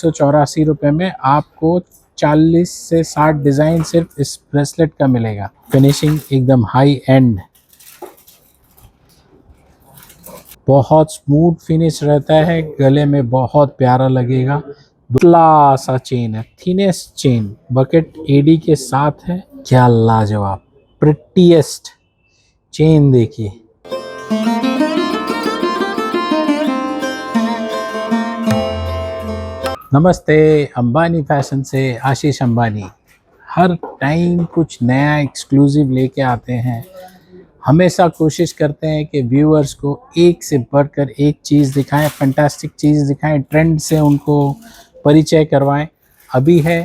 ₹184 में आपको 40 से 60 डिज़ाइन सिर्फ इस ब्रेसलेट का मिलेगा। फिनिशिंग एकदम हाई एंड, बहुत स्मूथ फिनिश रहता है, गले में बहुत प्यारा लगेगा। दुबला सा चेन है, थिनेस्ट चेन, बकेट एडी के साथ है। क्या लाजवाब, प्रिटीएस्ट चेन देखिए। नमस्ते, अंबानी फैशन से आशीष अंबानी। हर टाइम कुछ नया एक्सक्लूसिव लेके आते हैं। हमेशा कोशिश करते हैं कि व्यूअर्स को एक से बढ़कर एक चीज़ दिखाएं, फैंटास्टिक चीज़ दिखाएं, ट्रेंड से उनको परिचय करवाएं। अभी है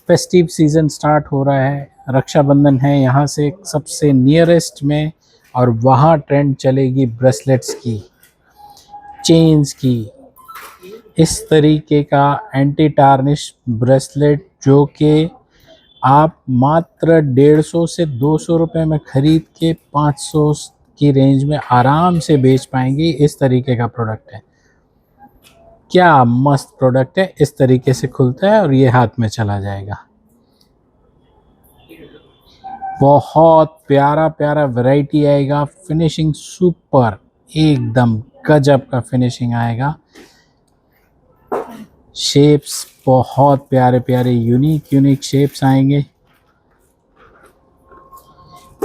फेस्टिव सीज़न स्टार्ट हो रहा है, रक्षाबंधन है यहाँ से सबसे नियरेस्ट में, और वहाँ ट्रेंड चलेगी ब्रेसलेट्स की, चेन्स की। इस तरीके का एंटी टार्निश ब्रेसलेट जो कि आप मात्र 150 से 200 रुपये में ख़रीद के 500 की रेंज में आराम से बेच पाएंगे। इस तरीके का प्रोडक्ट है, क्या मस्त प्रोडक्ट है। इस तरीके से खुलता है और ये हाथ में चला जाएगा। बहुत प्यारा प्यारा वैरायटी आएगा, फिनिशिंग सुपर, एकदम गजब का फिनिशिंग आएगा। शेप्स बहुत प्यारे प्यारे यूनिक शेप्स आएंगे।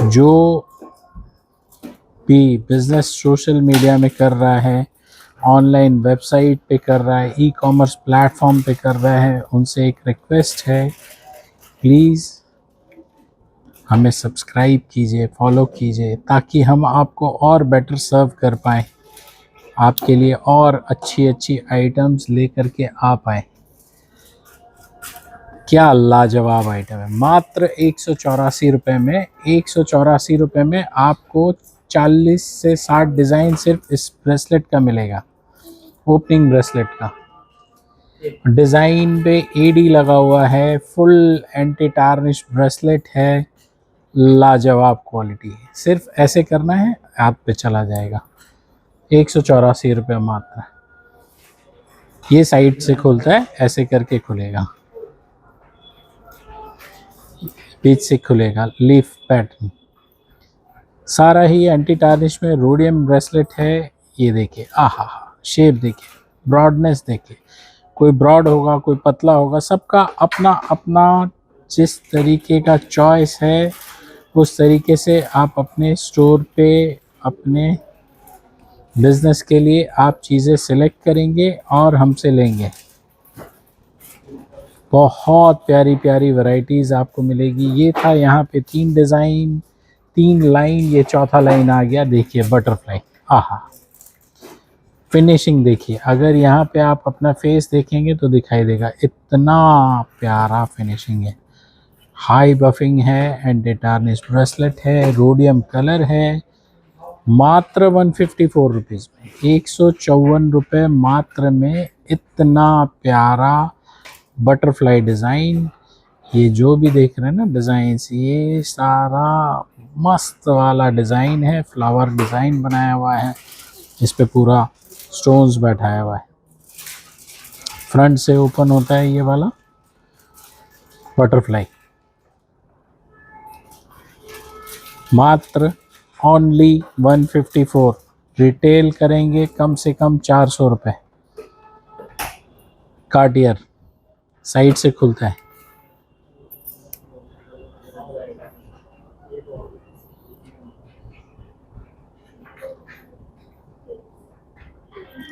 जो भी बिज़नेस सोशल मीडिया में कर रहा है, ऑनलाइन वेबसाइट पे कर रहा है, ई कॉमर्स प्लेटफॉर्म पे कर रहा है, उनसे एक रिक्वेस्ट है, प्लीज़ हमें सब्सक्राइब कीजिए, फॉलो कीजिए, ताकि हम आपको और बेटर सर्व कर पाएँ, आपके लिए और अच्छी आइटम्स लेकर के आ पाएँ। क्या लाजवाब आइटम है। मात्र ₹184 में, ₹184 में आपको 40 से 60 डिज़ाइन सिर्फ इस ब्रेसलेट का मिलेगा। ओपनिंग ब्रेसलेट का डिज़ाइन पे एडी लगा हुआ है, फुल एंटी टार्निश ब्रेसलेट है, लाजवाब क्वालिटी। सिर्फ ऐसे करना है, हाथ पे चला जाएगा। ₹184 मात्र। ये साइड से खुलता है, ऐसे करके खुलेगा, बीच से खुलेगा, लीफ पैटर्न। सारा ही एंटी टार्निश में रोडियम ब्रेसलेट है। ये देखिए, आहा, शेप देखिए, ब्रॉडनेस देखिए, कोई ब्रॉड होगा, कोई पतला होगा, सबका अपना अपना जिस तरीके का चॉइस है उस तरीके से आप अपने स्टोर पे अपने बिज़नेस के लिए आप चीज़ें सेलेक्ट करेंगे और हमसे लेंगे। बहुत प्यारी प्यारी वैरायटीज़ आपको मिलेगी। ये था यहाँ पे 3 डिज़ाइन, 3 लाइन, ये चौथा लाइन आ गया। देखिए बटरफ्लाई, आहा, फिनिशिंग देखिए। अगर यहाँ पे आप अपना फेस देखेंगे तो दिखाई देगा, इतना प्यारा फिनिशिंग है। हाई बफिंग है, एंटी टार्निश ब्रेसलेट है, रोडियम कलर है। मात्र 154 रुपीज़ में, ₹154 मात्र में इतना प्यारा बटरफ्लाई डिज़ाइन। ये जो भी देख रहे हैं ना डिज़ाइंस, ये सारा मस्त वाला डिज़ाइन है, फ्लावर डिज़ाइन बनाया हुआ है, इस पे पूरा स्टोन्स बैठाया हुआ है। फ्रंट से ओपन होता है ये वाला बटरफ्लाई। मात्र ओनली 154, रिटेल करेंगे कम से कम 400 रुपये। कार्टियर साइड से खुलता है,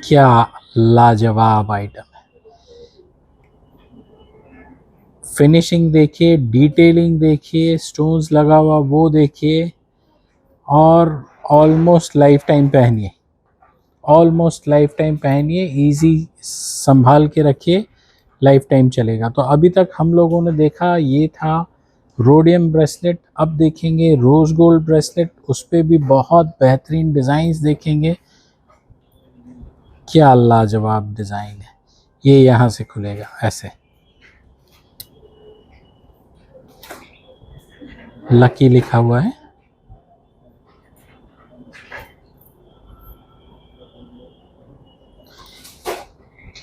क्या लाजवाब आइटम है। फिनिशिंग देखिए, डिटेलिंग देखिए, स्टोन्स लगा हुआ वो देखिए, और ऑलमोस्ट लाइफ टाइम पहनिए, ऑलमोस्ट लाइफ टाइम पहनिए, ईजी संभाल के रखिए, लाइफ टाइम चलेगा। तो अभी तक हम लोगों ने देखा ये था रोडियम ब्रेसलेट, अब देखेंगे रोज़ गोल्ड ब्रेसलेट, उस पर भी बहुत बेहतरीन डिज़ाइंस देखेंगे। क्या लाजवाब डिज़ाइन है। ये यहाँ से खुलेगा ऐसे, लकी लिखा हुआ है।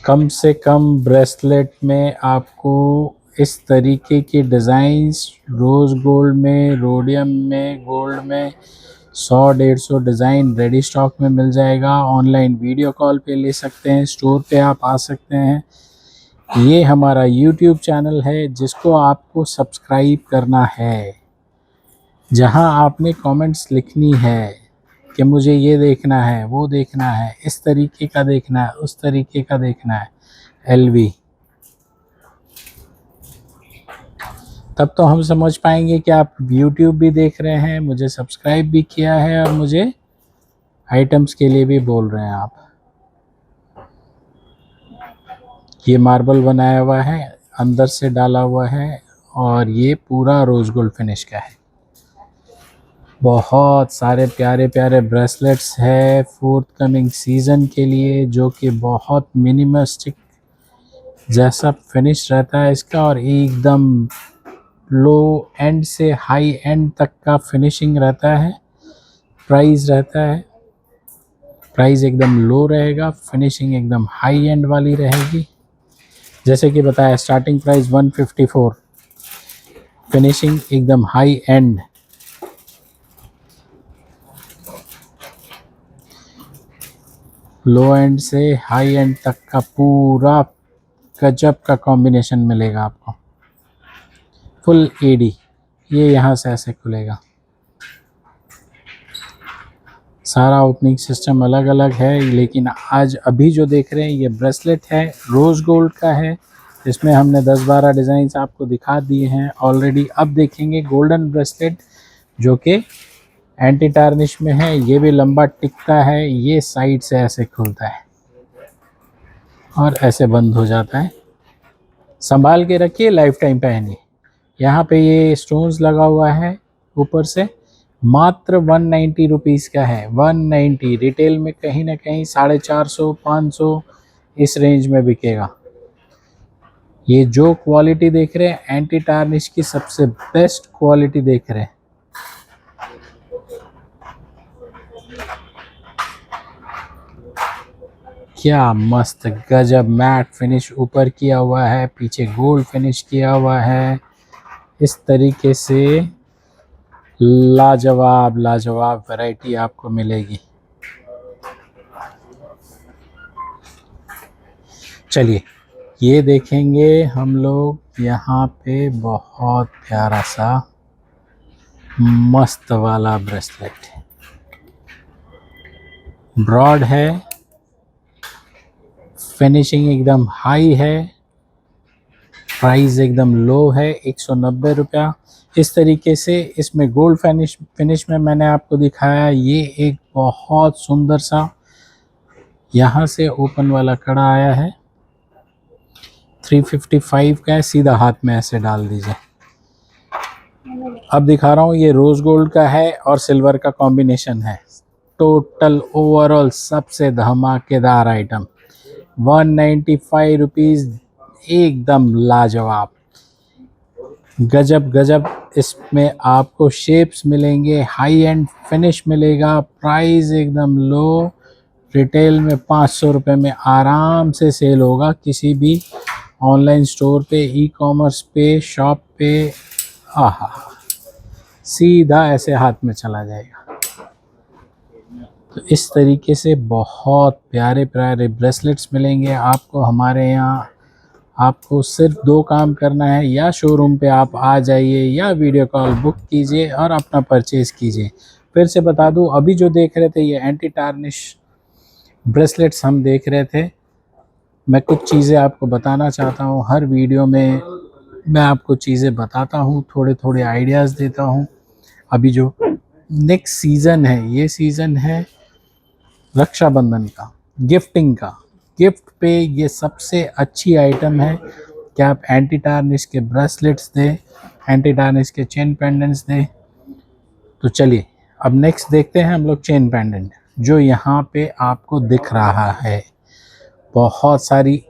कम से कम ब्रेसलेट में आपको इस तरीके के डिज़ाइंस रोज़ गोल्ड में, रोडियम में, गोल्ड में 100-150 डिज़ाइन रेडी स्टॉक में मिल जाएगा। ऑनलाइन वीडियो कॉल पे ले सकते हैं, स्टोर पे आप आ सकते हैं। ये हमारा यूट्यूब चैनल है जिसको आपको सब्सक्राइब करना है, जहां आपने कमेंट्स लिखनी है कि मुझे ये देखना है, वो देखना है, इस तरीके का देखना है, उस तरीके का देखना है, एलवी। तब तो हम समझ पाएंगे कि आप यूट्यूब भी देख रहे हैं, मुझे सब्सक्राइब भी किया है और मुझे आइटम्स के लिए भी बोल रहे हैं आप। ये मार्बल बनाया हुआ है, अंदर से डाला हुआ है और ये पूरा रोज गोल्ड फिनिश का है। बहुत सारे प्यारे प्यारे ब्रेसलेट्स है फोर्थ कमिंग सीज़न के लिए, जो कि बहुत मिनिमलिस्टिक जैसा फिनिश रहता है इसका और एकदम लो एंड से हाई एंड तक का फिनिशिंग रहता है। प्राइस रहता है, प्राइस एकदम लो रहेगा, फिनिशिंग एकदम हाई एंड वाली रहेगी। जैसे कि बताया स्टार्टिंग प्राइस 154, फिनिशिंग एकदम हाई एंड। लो एंड से हाई एंड तक का पूरा गजब का कॉम्बिनेशन मिलेगा आपको। फुल एडी, ये यहाँ से ऐसे खुलेगा। सारा ओपनिंग सिस्टम अलग अलग है, लेकिन आज अभी जो देख रहे हैं ये ब्रेसलेट है, रोज़ गोल्ड का है। इसमें हमने 10-12 डिज़ाइंस आपको दिखा दिए हैं ऑलरेडी। अब देखेंगे गोल्डन ब्रेसलेट जो कि एंटी टार्निश में है। ये भी लंबा टिकता है, ये साइड से ऐसे खुलता है और ऐसे बंद हो जाता है। संभाल के रखिए, लाइफ टाइम पहनिए। यहाँ पे ये स्टोन्स लगा हुआ है ऊपर से, मात्र 190 रुपीज़ का है। 190, रिटेल में कहीं ना कहीं 450-500 इस रेंज में बिकेगा। ये जो क्वालिटी देख रहे हैं एंटी टार्निश की सबसे बेस्ट क्वालिटी देख रहे हैं। क्या मस्त गजब मैट फिनिश ऊपर किया हुआ है, पीछे गोल्ड फिनिश किया हुआ है। इस तरीके से लाजवाब लाजवाब वैरायटी आपको मिलेगी। चलिए ये देखेंगे हम लोग यहाँ पे बहुत प्यारा सा मस्त वाला ब्रेसलेट। ब्रॉड है, फिनिशिंग एकदम हाई है, प्राइस एकदम लो है 190 रुपया। इस तरीके से इसमें गोल्ड फिनिश में मैंने आपको दिखाया। ये एक बहुत सुंदर सा यहाँ से ओपन वाला कड़ा आया है, 355 का है, सीधा हाथ में ऐसे डाल दीजिए। अब दिखा रहा हूँ, ये रोज गोल्ड का है और सिल्वर का कॉम्बिनेशन है। टोटल ओवरऑल सबसे धमाकेदार आइटम, 195 रुपीज़, एकदम लाजवाब गजब गजब। इसमें आपको शेप्स मिलेंगे, हाई एंड फिनिश मिलेगा, प्राइस एकदम लो। रिटेल में 500 रुपये में आराम से सेल होगा किसी भी ऑनलाइन स्टोर पे, ई कॉमर्स पे, शॉप पे। आहा, सीधा ऐसे हाथ में चला जाएगा। तो इस तरीके से बहुत प्यारे प्यारे ब्रेसलेट्स मिलेंगे आपको हमारे यहाँ। आपको सिर्फ 2 काम करना है, या शोरूम पे आप आ जाइए या वीडियो कॉल बुक कीजिए और अपना परचेज़ कीजिए। फिर से बता दूं, अभी जो देख रहे थे ये एंटी टार्निश ब्रेसलेट्स हम देख रहे थे। मैं कुछ चीज़ें आपको बताना चाहता हूँ, हर वीडियो में मैं आपको चीज़ें बताता हूँ, थोड़े थोड़े आइडियाज़ देता हूँ। अभी जो नेक्स्ट सीज़न है, ये सीज़न है रक्षाबंधन का, गिफ्टिंग का। गिफ्ट पे ये सबसे अच्छी आइटम है कि आप एंटी टार्निश के ब्रेसलेट्स दें, एंटी टार्निश के चेन पेंडेंट्स दें। तो चलिए अब नेक्स्ट देखते हैं हम लोग चेन पेंडेंट, जो यहाँ पे आपको दिख रहा है। बहुत सारी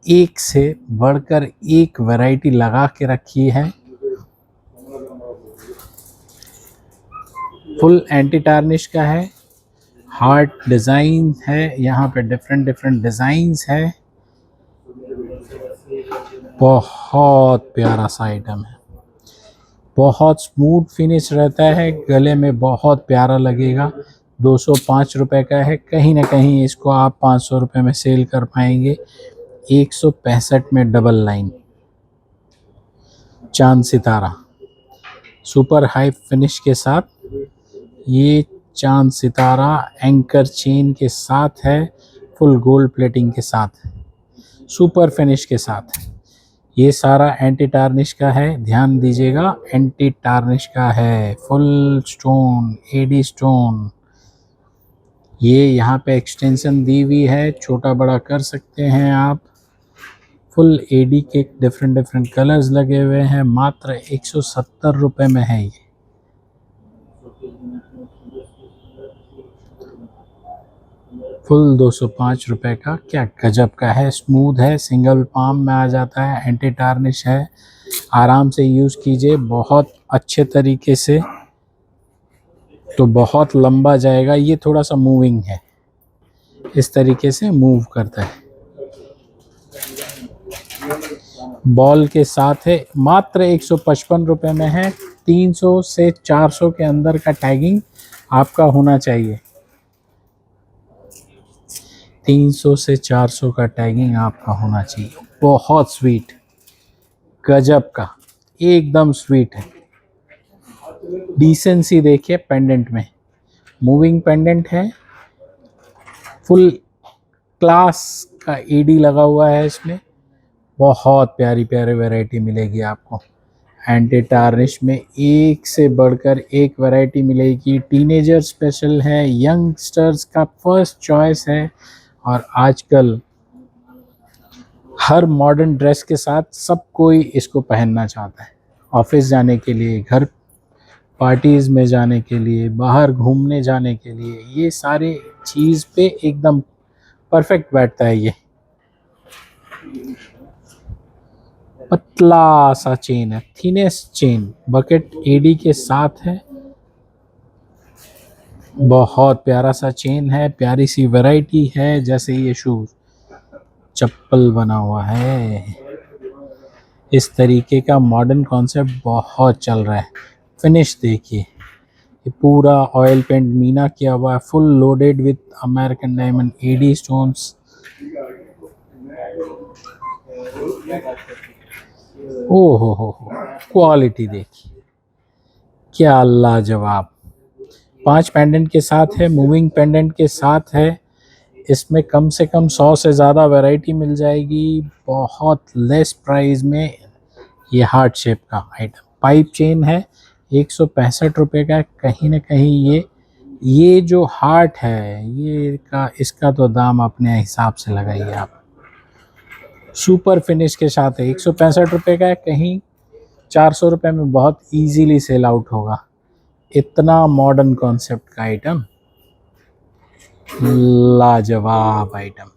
एक से बढ़कर एक वैरायटी लगा के रखी है। फुल एंटी टार्निश का है, हार्ट डिज़ाइन है, यहाँ पे डिफरेंट डिफरेंट डिज़ाइंस है। बहुत प्यारा सा आइटम है, बहुत स्मूथ फिनिश रहता है, गले में बहुत प्यारा लगेगा। 205 रुपये का है, कहीं ना कहीं इसको आप 500 रुपये में सेल कर पाएंगे। 165 में डबल लाइन चांद सितारा सुपर हाई फिनिश के साथ, ये चांद सितारा एंकर चेन के साथ है, फुल गोल्ड प्लेटिंग के साथ, सुपर फिनिश के साथ। ये सारा एंटी टार्निश का है, ध्यान दीजिएगा, एंटी टार्निश का है, फुल स्टोन एडी स्टोन। ये यहाँ पे एक्सटेंशन दी हुई है, छोटा बड़ा कर सकते हैं आप। फुल एडी के डिफरेंट कलर्स लगे हुए हैं, मात्र 170 रुपये में है ये। फुल 205 रुपये का, क्या गजब का है, स्मूथ है, सिंगल पाम में आ जाता है, एंटी टार्निश है, आराम से यूज़ कीजिए बहुत अच्छे तरीके से, तो बहुत लंबा जाएगा। ये थोड़ा सा मूविंग है, इस तरीके से मूव करता है। बॉल के साथ है, मात्र 155 रुपये में है। 300 से 400 के अंदर का टैगिंग आपका होना चाहिए। 300 से 400 का टैगिंग आपका होना चाहिए। बहुत स्वीट, गजब का, एकदम स्वीट है। डिसेंसी देखिए पेंडेंट में, मूविंग पेंडेंट है, फुल क्लास का ईडी लगा हुआ है इसमें। बहुत प्यारी प्यारी वैरायटी मिलेगी आपको। एंटी टार्निश में एक से बढ़कर एक वैरायटी मिलेगी। टीनेजर स्पेशल है, यंगस्टर्स का फर्स्ट चॉइस है, और आजकल हर मॉडर्न ड्रेस के साथ सब कोई इसको पहनना चाहता है। ऑफिस जाने के लिए, घर पार्टीज़ में जाने के लिए, बाहर घूमने जाने के लिए, ये सारे चीज़ पे एकदम परफेक्ट बैठता है। ये पतला सा चेन है, थिनेस्ट चेन, बकेट एडी के साथ है। बहुत प्यारा सा चेन है, प्यारी सी वैरायटी है। जैसे ये शूज चप्पल बना हुआ है, इस तरीके का मॉडर्न कॉन्सेप्ट बहुत चल रहा है। फिनिश देखिए, ये पूरा ऑयल पेंट मीना किया हुआ है, full loaded with American diamond AD stones. ओ हो, क्वालिटी देखिए, क्या लाजवाब। 5 पेंडेंट के साथ है, मूविंग पेंडेंट के साथ है। इसमें कम से कम 100 से ज़्यादा वैरायटी मिल जाएगी बहुत लेस प्राइस में। ये हार्ट शेप का आइटम, पाइप चेन है, 165 रुपये का। कहीं ना कहीं ये जो हार्ट है, ये का इसका तो दाम अपने हिसाब से लगाइए आप। सुपर फिनिश के साथ है, 165 रुपये का है, कहीं 400 रुपये में बहुत इजीली सेल आउट होगा। इतना मॉडर्न कॉन्सेप्ट का आइटम, लाजवाब आइटम।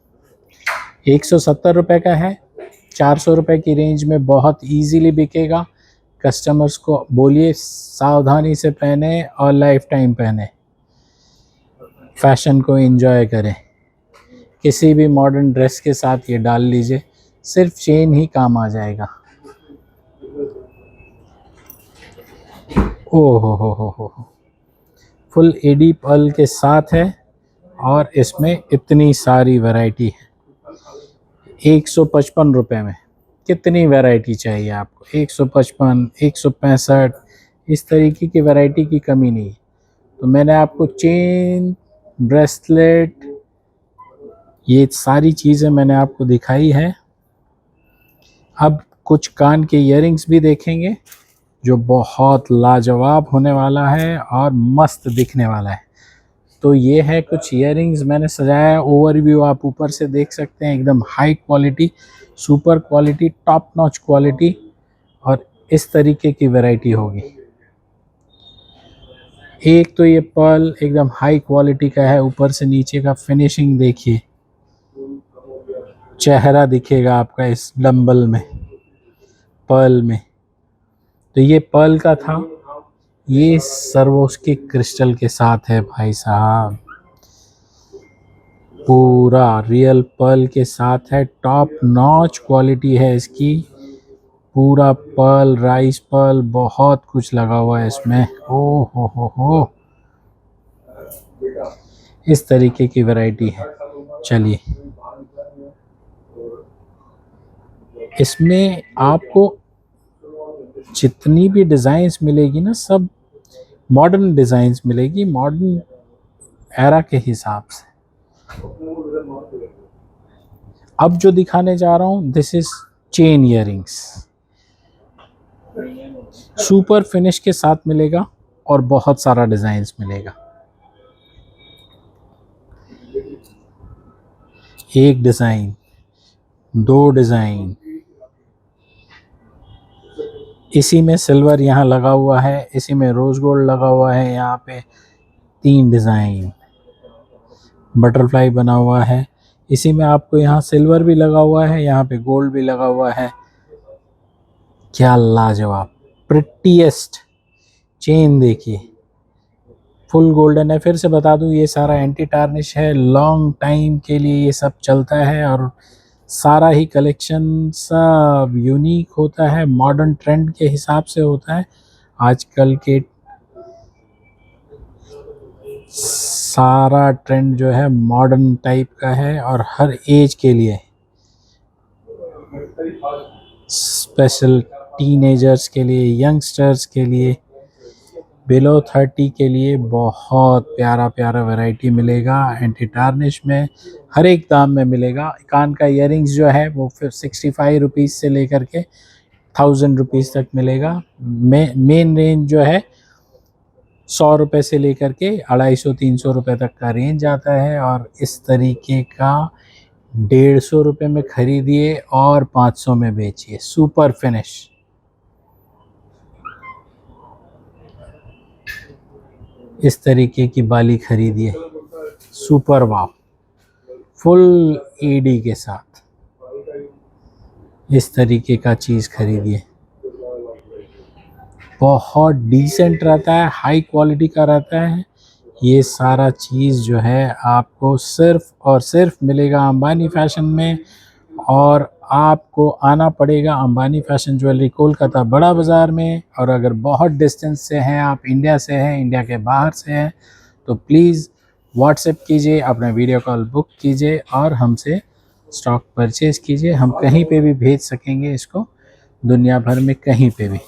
170 रुपये का है, 400 रुपये की रेंज में बहुत इजीली बिकेगा। कस्टमर्स को बोलिए सावधानी से पहने और लाइफ टाइम पहने, फैशन को एंजॉय करें। किसी भी मॉडर्न ड्रेस के साथ ये डाल लीजिए, सिर्फ चेन ही काम आ जाएगा। ओ हो, फुल एडी पर्ल के साथ है, और इसमें इतनी सारी वैरायटी है। 155 रुपये में कितनी वैरायटी चाहिए आपको? 155, 165, इस तरीके की वैरायटी की कमी नहीं है। तो मैंने आपको चेन, ब्रेसलेट, ये सारी चीज़ें मैंने आपको दिखाई है। अब कुछ कान के इयररिंग्स भी देखेंगे, जो बहुत लाजवाब होने वाला है और मस्त दिखने वाला है। तो ये है कुछ इयररिंग्स मैंने सजाया है, ओवरव्यू आप ऊपर से देख सकते हैं। एकदम high quality, super quality, top notch quality, और इस तरीके की वैरायटी होगी। एक तो ये पर्ल एकदम हाई क्वालिटी का है, ऊपर से नीचे का फिनिशिंग देखिए, चेहरा दिखेगा आपका इस डंबल में, पर्ल में। तो ये पर्ल का था, ये सर्वोस्की क्रिस्टल के साथ है भाई साहब। पूरा रियल पर्ल के साथ है, टॉप नॉच क्वालिटी है इसकी। पूरा पर्ल, राइस पर्ल, बहुत कुछ लगा हुआ है इसमें। ओ हो, इस तरीके की वैरायटी है। चलिए, इसमें आपको जितनी भी डिज़ाइंस मिलेगी ना, सब मॉडर्न डिज़ाइंस मिलेगी, मॉडर्न एरा के हिसाब से। अब जो दिखाने जा रहा हूँ, this is chain earrings, super finish के साथ मिलेगा और बहुत सारा डिज़ाइंस मिलेगा। एक डिज़ाइन, दो डिज़ाइन, इसी में सिल्वर यहाँ लगा हुआ है, इसी में रोज़ गोल्ड लगा हुआ है, यहाँ पे 3 डिज़ाइन, बटरफ्लाई बना हुआ है, इसी में आपको यहाँ सिल्वर भी लगा हुआ है, यहाँ पे गोल्ड भी लगा हुआ है। क्या लाजवाब, प्रिटीएस्ट चेन देखिए, फुल गोल्डन है। फिर से बता दूं, ये सारा एंटी टार्निश है, लॉन्ग टाइम के लिए ये सब चलता है और सारा ही कलेक्शन सब यूनिक होता है, मॉडर्न ट्रेंड के हिसाब से होता है। आजकल के सारा ट्रेंड जो है मॉडर्न टाइप का है और हर एज के लिए, स्पेशल टीनेजर्स के लिए, यंगस्टर्स के लिए, बिलो 30 के लिए बहुत प्यारा प्यारा वैरायटी मिलेगा। एंटी टार्निश में हर एक दाम में मिलेगा। कान का इयरिंग्स जो है वो फिर 65 रुपीज़ से लेकर के 1000 रुपीज़ तक मिलेगा। मेन रेंज जो है 100 रुपये से लेकर के 250-300 रुपये तक का रेंज आता है। और इस तरीके का 150 रुपये में ख़रीदिए और 500 में बेचिए। सुपर फिनिश, इस तरीके की बाली खरीदिए, सुपर वाव, फुल एडी के साथ इस तरीके का चीज़ खरीदिए। बहुत डिसेंट रहता है, हाई क्वालिटी का रहता है। ये सारा चीज़ जो है आपको सिर्फ़ और सिर्फ मिलेगा अंबानी फैशन में। और आपको आना पड़ेगा अंबानी फैशन ज्वेलरी, कोलकाता बड़ा बाज़ार में। और अगर बहुत डिस्टेंस से हैं आप, इंडिया से हैं, इंडिया के बाहर से हैं, तो प्लीज़ व्हाट्सएप कीजिए, अपना वीडियो कॉल बुक कीजिए और हमसे स्टॉक परचेज़ कीजिए। हम कहीं पे भी भेज सकेंगे इसको, दुनिया भर में कहीं पे भी।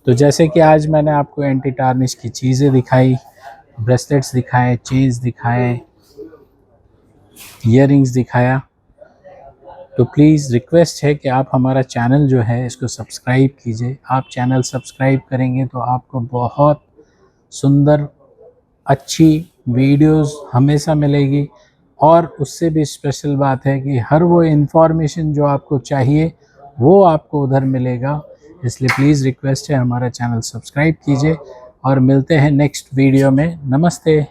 तो जैसे कि आज मैंने आपको एंटी टार्निश की चीज़ें दिखाई, ब्रेसलेट्स दिखाए, चेन्स दिखाए, ईयरिंग्स दिखाया, तो प्लीज़ रिक्वेस्ट है कि आप हमारा चैनल जो है इसको सब्सक्राइब कीजिए। आप चैनल सब्सक्राइब करेंगे तो आपको बहुत सुंदर अच्छी वीडियोस हमेशा मिलेगी। और उससे भी स्पेशल बात है कि हर वो इन्फॉर्मेशन जो आपको चाहिए वो आपको उधर मिलेगा। इसलिए प्लीज़ रिक्वेस्ट है, हमारा चैनल सब्सक्राइब कीजिए और मिलते हैं नेक्स्ट वीडियो में। नमस्ते।